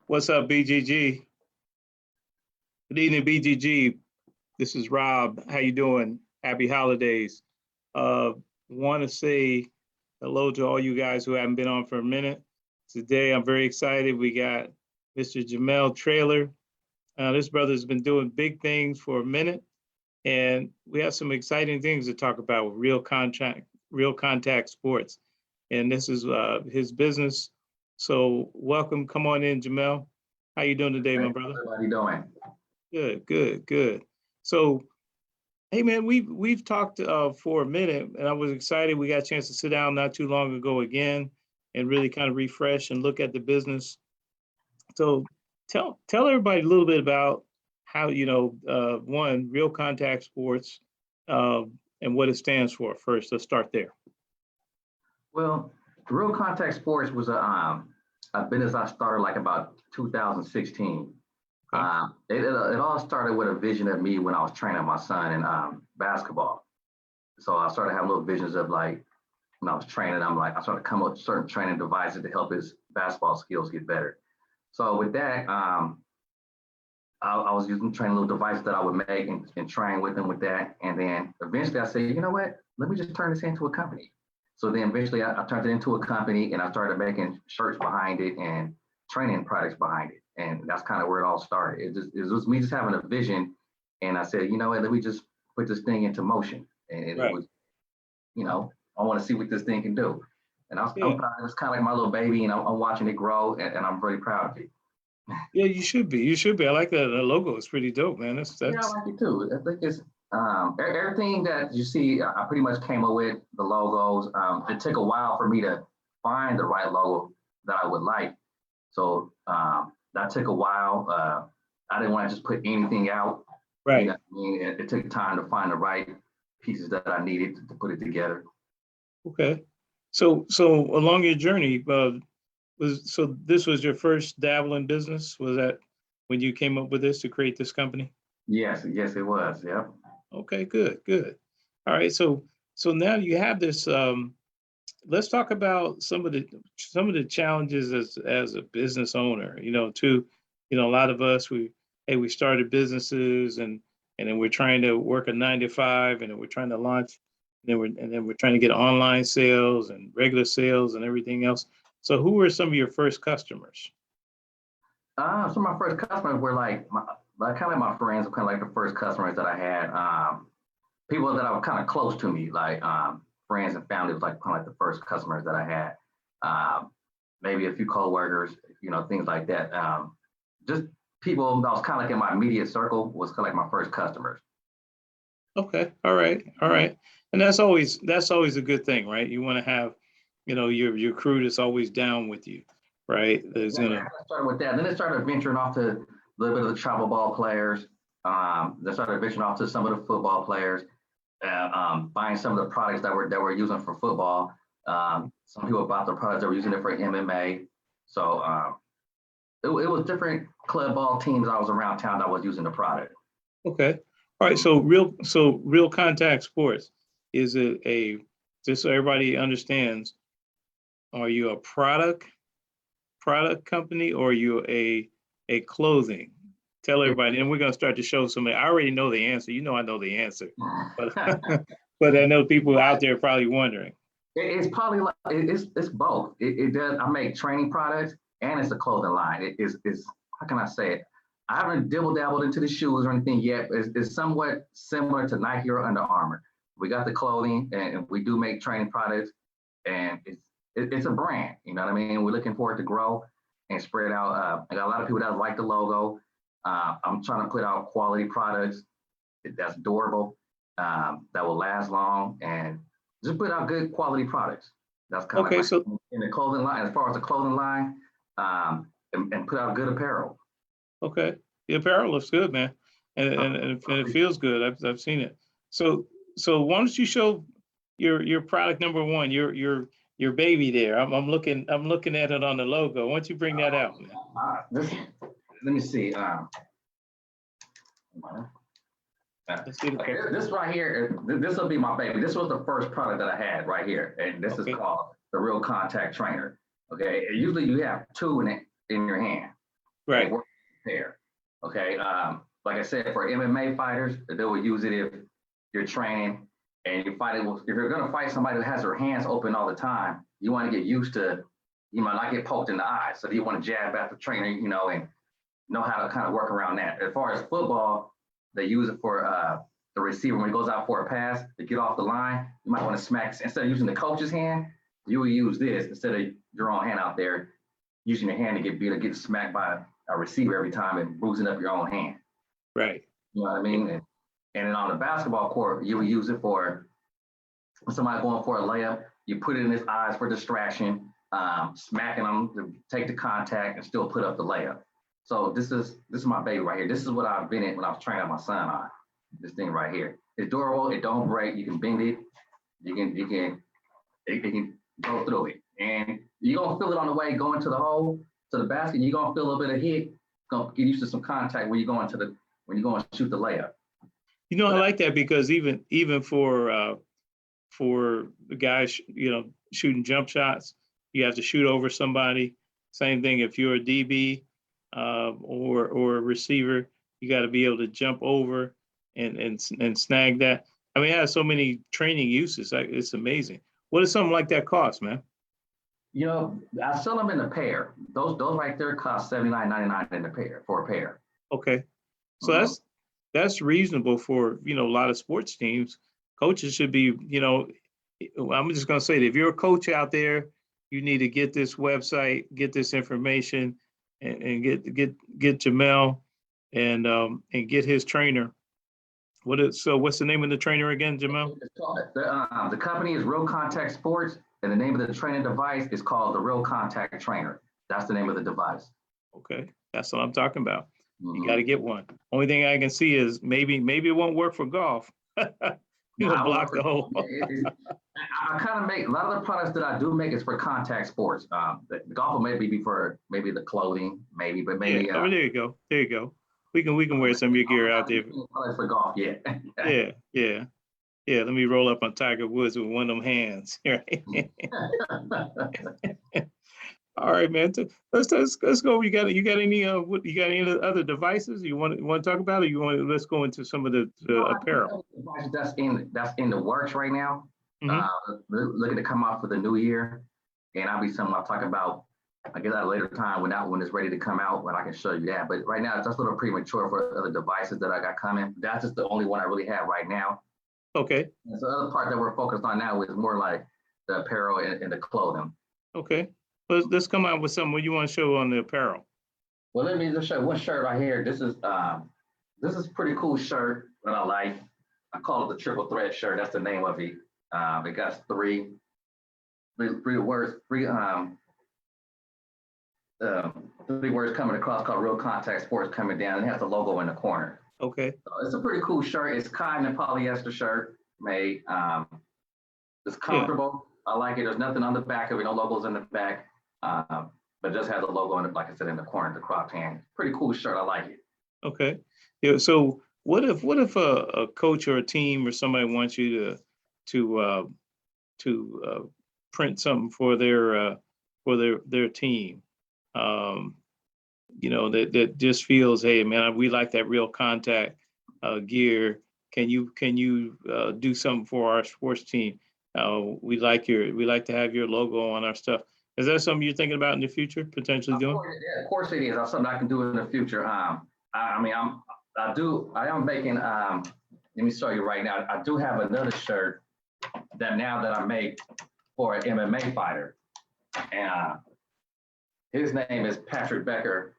What's up, BGG? Good evening, BGG. This is Rob. How you doing? Happy holidays. Uh, Want to say hello to all you guys who haven't been on for a minute. Today, I'm very excited. We got Mr. Jemal Traylor. This brother's been doing big things for a minute, and we have some exciting things to talk about with real contact sports. And this is his business. So welcome. Come on in, Jemal. How you doing today, my brother? How you doing? Good. So, hey man, we've talked for a minute, and I was excited. We got a chance to sit down not too long ago again, and really kind of refresh and look at the business. So, tell everybody a little bit about how one real contact sports and what it stands for. First, let's start there. Well, Real Contact Sports was a business I started like about 2016. It all started with a vision of me when I was training my son in basketball. So I started having little visions of like, when I was training, I started coming up with certain training devices to help his basketball skills get better. So with that, I was training little devices that I would make and train with them with that. And then eventually I said, you know what, let me just turn this into a company. So then eventually I turned it into a company and I started making shirts behind it and training products behind it. And that's kind of where it all started. It was me just having a vision. And I said, you know what, let me just put this thing into motion. And Right. It was, I want to see what this thing can do. And I'm proud. It's kind of like my little baby, and I'm watching it grow, and I'm really proud of it. Yeah, you should be. I like that. The logo is pretty dope, man. That's Yeah, I like it too. I think it's everything that you see. I pretty much came up with the logos. It took a while for me to find the right logo that I would like. So that took a while. I didn't want to just put anything out. right. You know what I mean? It took time to find the right pieces that I needed to put it together. Okay. So along your journey, this was your first dabble in business? Was that when you came up with this to create this company? Yes, it was. Yep. Okay, good. All right, so now you have this. Let's talk about some of the challenges as a business owner. A lot of us we started businesses and then we're trying to work a 9 to 5 and then we're trying to launch and then we're trying to get online sales and regular sales and everything else. So who were some of your first customers? So my first customers were like kind of like my friends, kind of like the first customers that I had. People that were kind of close to me, like friends and family was like kind of like the first customers that I had. Maybe a few coworkers, things like that. Just people that was kind of like in my immediate circle was kind of like my first customers. Okay, all right. And that's always a good thing, right? You want to have, your crew that's always down with you, right? I started with that. Then it started venturing off to a little bit of the travel ball players. Then started venturing off to some of the football players, buying some of the products that we're using for football. Some people bought the products that were using it for MMA. So it was different club ball teams I was around town that was using the product. Okay. All right. So real contact sports, is it just so everybody understands, are you a product company or are you a clothing? Tell everybody, and we're going to start to show somebody. I already know the answer. I know the answer, but but I know people out there probably wondering. It's probably like it's both. It does. I make training products and it's a clothing line. It's how can I say it? I haven't dabbled into the shoes or anything yet. But it's somewhat similar to Nike or Under Armour. We got the clothing and we do make training products, and it's a brand. You know what I mean? We're looking for it to grow and spread out. I got a lot of people that like the logo. I'm trying to put out quality products that's durable, that will last long, and just put out good quality products. That's kind of okay. like So in the clothing line, as far as the clothing line, and put out good apparel. okay, the apparel looks good, man, and it feels good. I've seen it. So why don't you show your product number one, your baby there? I'm looking at it on the logo. Why don't you bring that out? Let me see. Okay, this right here, this will be my baby. This was the first product that I had right here, and this is called the Real Contact Trainer. Okay, usually you have two in your hand. Right. and work there. Okay. Like I said, for MMA fighters, they will use it if you're training and you're fighting. If you're going to fight somebody that has their hands open all the time, you want to get used to, you might not get poked in the eye. So you want to jab after training, you know, and know how to kind of work around that. As far as football, they use it for the receiver when he goes out for a pass to get off the line. You might want to smack, instead of using the coach's hand, you will use this instead of your own hand out there, using your hand to get beat or get smacked by a receiver every time and bruising up your own hand. Right. You know what I mean? And then on the basketball court, you will use it for somebody going for a layup. You put it in his eyes for distraction, smacking them to take the contact and still put up the layup. So this is my baby right here. This is what I've been in when I was training my son on. This thing right here. It's durable. It don't break. You can bend it. It can go through it. And you're gonna feel it on the way going to the hole, to the basket. You're gonna feel a little bit of hit. Gonna get used to some contact when you're going to shoot the layup. You know, I like that because even for the guys, you know, shooting jump shots, you have to shoot over somebody. Same thing if you're a DB or a receiver, you got to be able to jump over and snag that. I mean, it has so many training uses. It's amazing. What does something like that cost, man? You know, I sell them in a pair. Those right there cost $79.99 in a pair for a pair. Okay, so that's reasonable for, you know, a lot of sports teams. Coaches should be, you know, I'm just gonna say that if you're a coach out there, you need to get this website, get this information, and get Jemal and get his trainer. What's the name of the trainer again, Jemal? The company is Real Contact Sports, and the name of the training device is called the Real Contact Trainer. That's the name of the device. Okay, that's what I'm talking about. Mm-hmm. You got to get one. Only thing I can see is maybe it won't work for golf. You know, block the hole. I kind of make a lot of the products that I do make is for contact sports. The golf will maybe be for maybe the clothing, maybe, but maybe. Yeah. Oh, there you go. There you go. We can wear some of your gear out there. Products for golf, yeah. Yeah. Let me roll up on Tiger Woods with one of them hands. Right. All right, man. Let's go. You got any other devices you want to talk about, or let's go into some of the apparel. That's in the works right now. Mm-hmm. Looking to come out for the new year, and I'll be something I'll talk about. I guess at a later time when that one is ready to come out, when I can show you that. But right now it's just a little premature for other devices that I got coming. That's just the only one I really have right now. Okay. And so the other part that we're focused on now is more like the apparel and the clothing. Okay. Let's come out with something. What you want to show on the apparel? Well, let me just show one shirt right here. This is pretty cool shirt that I like. I call it the triple threat shirt. That's the name of it. It got three words coming across called Real Contact Sports coming down. It has the logo in the corner. Okay. So it's a pretty cool shirt. It's cotton and polyester shirt made. It's comfortable. Yeah. I like it. There's nothing on the back of it. No logos in the back. But it just has a logo in it, like I said, in the corner, the cropped hand. Pretty cool shirt. I like it. Okay. Yeah. So what if a coach or a team or somebody wants you to print something for their team? You know, that just feels, hey man, we like that Real Contact gear. Can you do something for our sports team? We like to have your logo on our stuff. Is that something you're thinking about in the future, potentially doing? Yeah, of course it is. That's something I can do in the future. I am making. Let me show you right now. I do have another shirt that I make for an MMA fighter, and his name is Patrick Becker.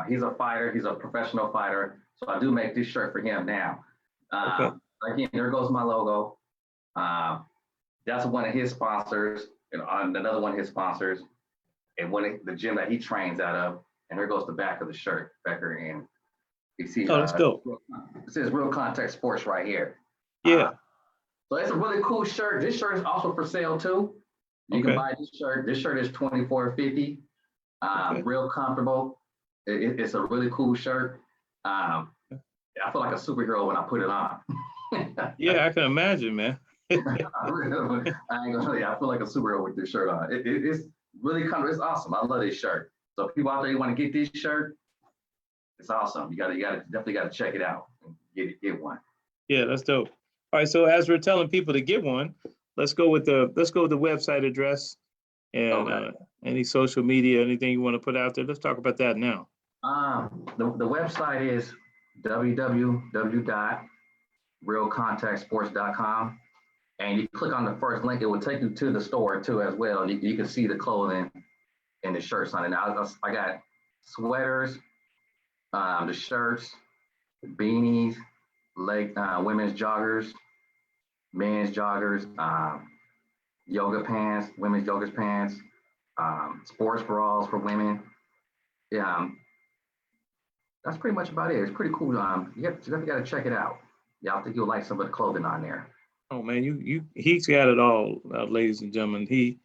He's a fighter. He's a professional fighter. So I do make this shirt for him now. Okay. Again, there goes my logo. That's one of his sponsors, and another one of his sponsors, and the gym that he trains out of. And there goes the back of the shirt, Becker, and you see. Oh, that's dope. It says Real Contact Sports right here. Yeah. So it's a really cool shirt. This shirt is also for sale too. You can buy this shirt. This shirt is $24.50. Real comfortable. It's a really cool shirt. I feel like a superhero when I put it on. Yeah, I can imagine, man. I ain't gonna tell you, I feel like a superhero with this shirt on. It's really comfortable. It's awesome. I love this shirt. So people out there, you want to get this shirt, It's awesome. Definitely gotta check it out and get one. Yeah, that's dope. All right, so as we're telling people to get one, let's go with the website address and Okay. any social media, anything you want to put out there. Let's talk about that now. The website is www.realcontactsports.com. And you click on the first link, it will take you to the store too as well. You can see the clothing and the shirts on it. Now I got sweaters, the shirts, beanies, women's joggers, men's joggers, yoga pants, women's yoga pants, sports bras for women. Yeah, that's pretty much about it. It's pretty cool. You definitely got to check it out. Yeah, I think you'll like some of the clothing on there. Oh man, he's got it all, ladies and gentlemen. He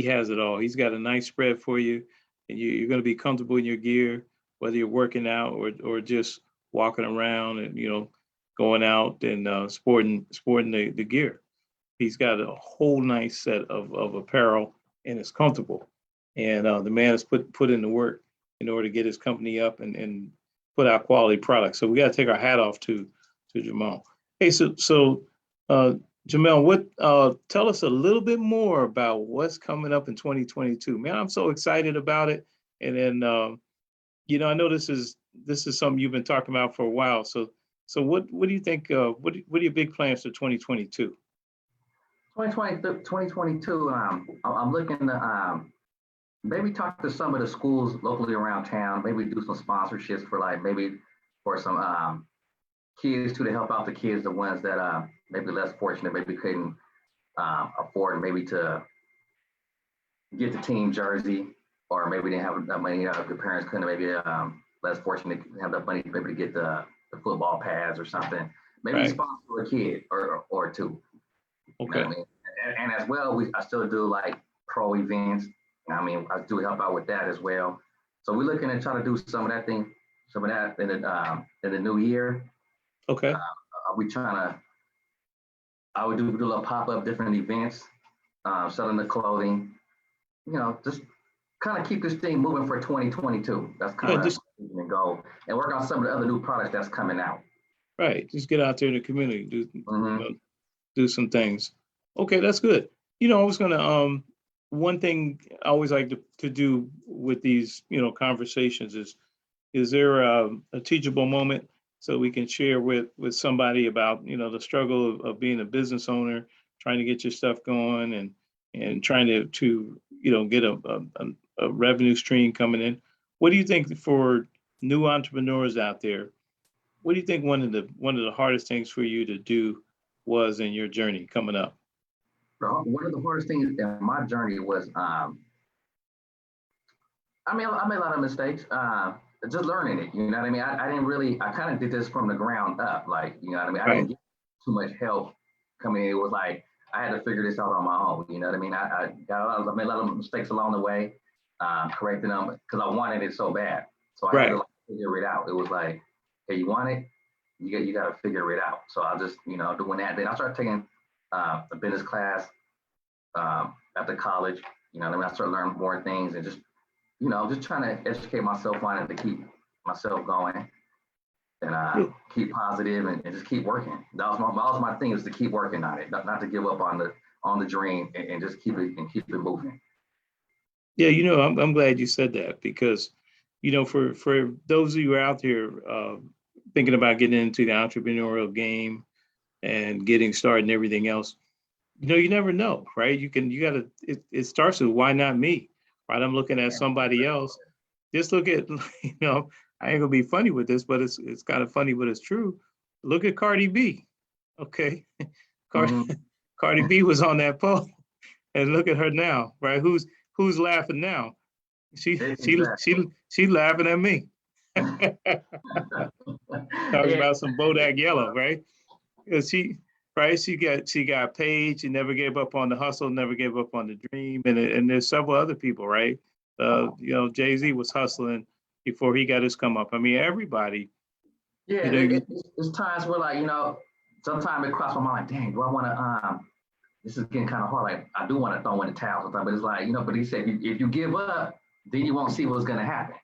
has it all. He's got a nice spread for you, and you're going to be comfortable in your gear, whether you're working out or just walking around and going out and sporting the gear. He's got a whole nice set of apparel, and it's comfortable. And the man has put in the work in order to get his company up and put out quality products. So we got to take our hat off to Jemal. Hey, so Jemal, tell us a little bit more about what's coming up in 2022. Man, I'm so excited about it. And then I know this is something you've been talking about for a while. So what do you think? What are your big plans for 2022? 2022, I'm looking to maybe talk to some of the schools locally around town, maybe do some sponsorships for maybe for some kids too, to help out the kids, the ones that maybe less fortunate, maybe couldn't afford maybe to get the team jersey, or maybe didn't have enough money, their parents couldn't, maybe less fortunate to have enough money maybe to get the football pads or something. Maybe Right. sponsor a kid or two. Okay. You know what I mean? And as well, I still do like pro events. I mean, I do help out with that as well. So we're looking to try to do some of that in the new year. Okay. We trying to, I would do a little pop-up different events, selling the clothing, just kind of keep this thing moving for 2022. That's kind of the goal, and work on some of the other new products that's coming out. Right. Just get out there in the community, Mm-hmm. Do some things. Okay, that's good. I was gonna one thing I always like to do with these conversations is there a teachable moment so we can share with somebody about the struggle of being a business owner, trying to get your stuff going and trying to get a revenue stream coming in. What do you think for new entrepreneurs out there? What do you think one of the hardest things for you to do was in your journey coming up? One of the hardest things in my journey was, I made a lot of mistakes. Just learning it, you know what I mean? I didn't really, I kind of did this from the ground up, you know what I mean? I didn't get too much help coming in. It was like, I had to figure this out on my own, you know what I mean? I made a lot of mistakes along the way, correcting them because I wanted it so bad. So I had to figure it out. It was like, hey, you want it? You got to figure it out. So I just, doing that. Then I started taking a business class after college. You know what I mean? I started learning more things and just trying to educate myself on it to keep myself going and keep positive and just keep working. That was my thing, is to keep working on it, not to give up on the dream and just keep it moving. Yeah, I'm glad you said that because, for those of you out there thinking about getting into the entrepreneurial game and getting started and everything else, you never know, right? It starts with why not me, right? I'm looking at somebody else. Just look at, I ain't gonna be funny with this, but it's kind of funny, but it's true. Look at Cardi B, okay? Cardi B was on that pole, and look at her now, right? Who's laughing now? She's laughing at me. Talking about some Bodak Yellow, right? Because she got paid. She never gave up on the hustle, never gave up on the dream, and there's several other people, right? Jay-Z was hustling before he got his come up. I mean, everybody. Yeah, it's times where sometimes it crosses my mind. Dang, do I want to? This is getting kind of hard. Like, I do want to throw in the towel sometimes, but it's like, but he said, if you give up, then you won't see what's going to happen.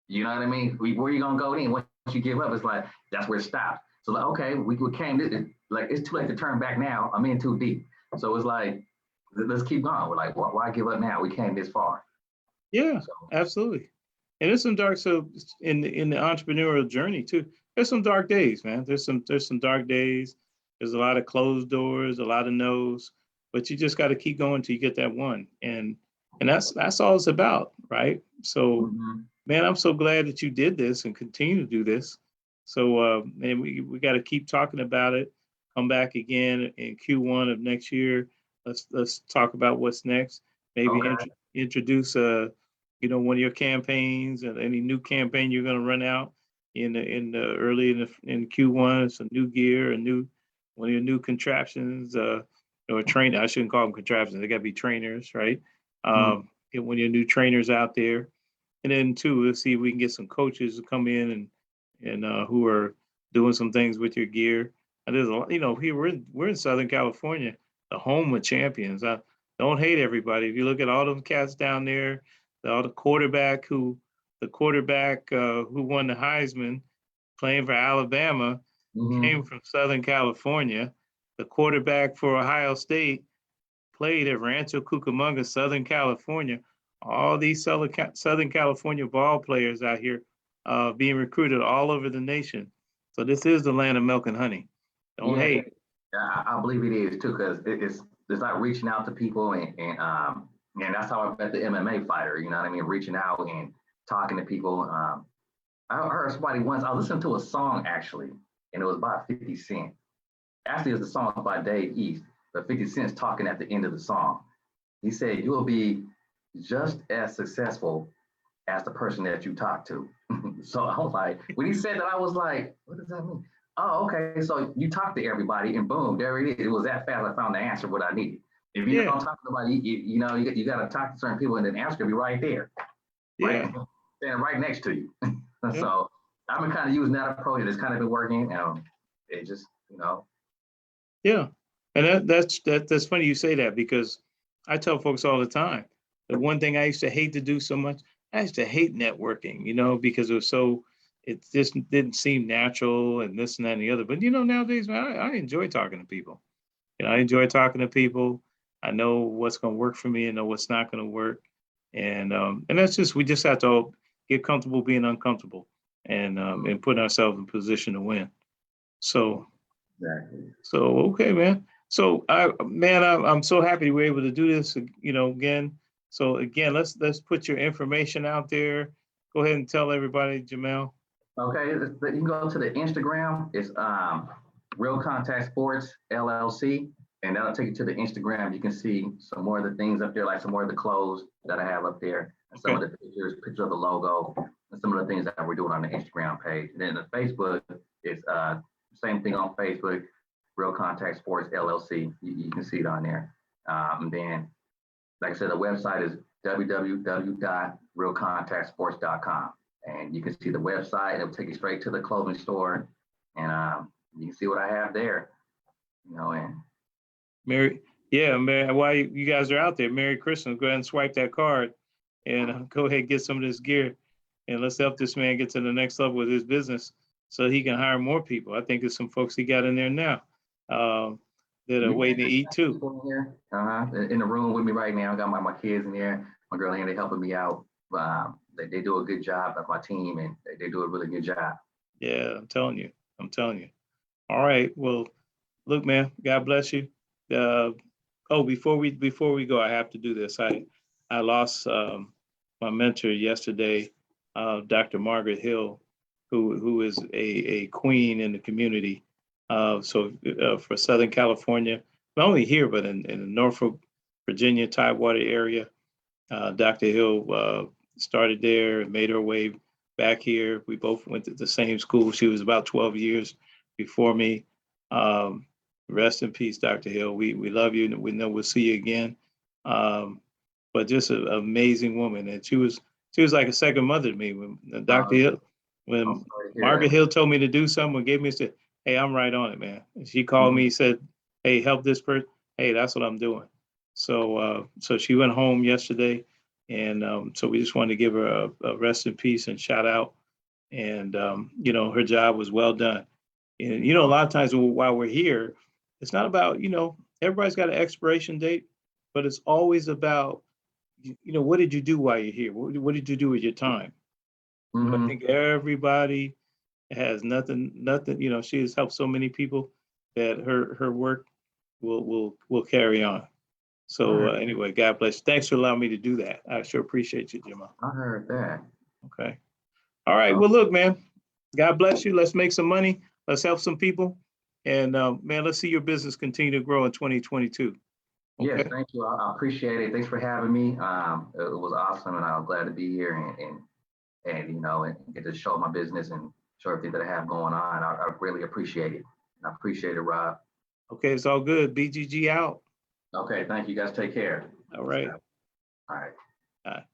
You know what I mean? Where you gonna go then? Once you give up, it's like that's where it stops. So like, okay, we came this, like it's too late to turn back now. I'm in too deep. So it's like let's keep going. We're like, why give up now? We came this far. Yeah, So absolutely. And there's some dark, so in the entrepreneurial journey too, there's some dark days, man. There's some dark days. There's a lot of closed doors, a lot of no's, but you just got to keep going till you get that one. And that's all it's about, right? So, mhm. man, I'm so glad that you did this and continue to do this. So, man, we got to keep talking about it. Come back again in Q1 of next year. Let's talk about what's next. Maybe Okay. introduce one of your campaigns and any new campaign you're going to run out in the early in Q1. Some new gear, a new one of your new contraptions, or train. I shouldn't call them contraptions. They got to be trainers, right? Mhm. Get one of your new trainers out there, and then too, let's see if we can get some coaches to come in and who are doing some things with your gear. And there's a lot, here we're in Southern California, the home of champions. I don't hate everybody. If you look at all those cats down there, all the quarterback who won the Heisman, playing for Alabama, came Mhm. from Southern California. The quarterback for Ohio State played at Rancho Cucamonga, Southern California. All these Southern California ball players out here being recruited all over the nation. So this is the land of milk and honey. Don't Yeah, hate. I believe it is too, because it's like reaching out to people and that's how I met the MMA fighter. You know what I mean? Reaching out and talking to people. I heard somebody once. I listened to a song actually, and it was by 50 Cent. Actually, it's a song by Dave East, but 50 Cent's talking at the end of the song. He said, "You will be just as successful as the person that you talk to." So I was like, when he said that, I was like, what does that mean? Oh, okay. So you talk to everybody, and boom, there it is. It was that fast. I found the answer what I needed. If you Yeah, don't talk to nobody, you got to talk to certain people, and then the answer will be right there, right, yeah, standing right next to you. yeah, So I've been kind of using that approach, and it's kind of been working. It just, yeah. And that's funny you say that because I tell folks all the time. The one thing I used to hate to do so much, I used to hate networking, because it just didn't seem natural and this and that and the other. But nowadays, man, I enjoy talking to people. I enjoy talking to people. I know what's going to work for me and know what's not going to work. And that's just, we just have to get comfortable being uncomfortable and putting ourselves in position to win. So, exactly. okay, man. So I'm so happy we're able to do this, again. So again, let's put your information out there. Go ahead and tell everybody, Jamel. Okay, you can go to the Instagram. It's Real Contact Sports LLC, and that'll take you to the Instagram. You can see some more of the things up there, like some more of the clothes that I have up there, and some of Okay. the pictures of the logo, and some of the things that we're doing on the Instagram page. And then the Facebook is same thing on Facebook, Real Contact Sports LLC. You can see it on there. And then, like I said, the website is www.realcontactsports.com, and you can see the website. It'll take you straight to the clothing store, and you can see what I have there. And Merry, yeah, man. While you guys are out there, Merry Christmas. Go ahead and swipe that card and go ahead and get some of this gear. And let's help this man get to the next level with his business so he can hire more people. I think there's some folks he got in there now that are yeah, waiting to eat too. people in here, in the room with me right now. I got my kids in there, my girl in there helping me out. They do a good job of my team, and they do a really good job. Yeah, I'm telling you. I'm telling you. All right. Well, look, man, God bless you. Uh, before we go, I have to do this. I lost my mentor yesterday, Dr. Margaret Hill, who is a queen in the community. For Southern California, not only here but in the Norfolk, Virginia, Tidewater area, Dr. Hill started there and made her way back here. We both went to the same school. She was about 12 years before me. Um, Rest in peace, Dr. Hill. We love you and we know we'll see you again. But just an amazing woman. And she was like a second mother to me. When Dr. Hill, I'm when sorry to hear Margaret that. Hill told me to do something, gave me said, "Hey, I'm right on it, man." And she called me, said, "Hey, help this person." Hey, that's what I'm doing. So she went home yesterday. And so we just wanted to give her a rest in peace and shout out. And, her job was well done. And, a lot of times while we're here, it's not about, everybody's got an expiration date, but it's always about, what did you do while you're here? What did you do with your time? I think everybody has nothing, she has helped so many people that her work will carry on. So anyway, God bless. Thanks for allowing me to do that. I sure appreciate you, Jemal. I heard that. Okay. All right. Well, look, man, God bless you. Let's make some money. Let's help some people. And man, let's see your business continue to grow in 2022. Okay? Yes, thank you. I appreciate it. Thanks for having me. It was awesome, and I'm glad to be here and get to show my business and show everything that I have going on. I really appreciate it. I appreciate it, Rob. Okay, it's all good. BGG out. Okay, thank you guys. Take care. All right. All right. All right.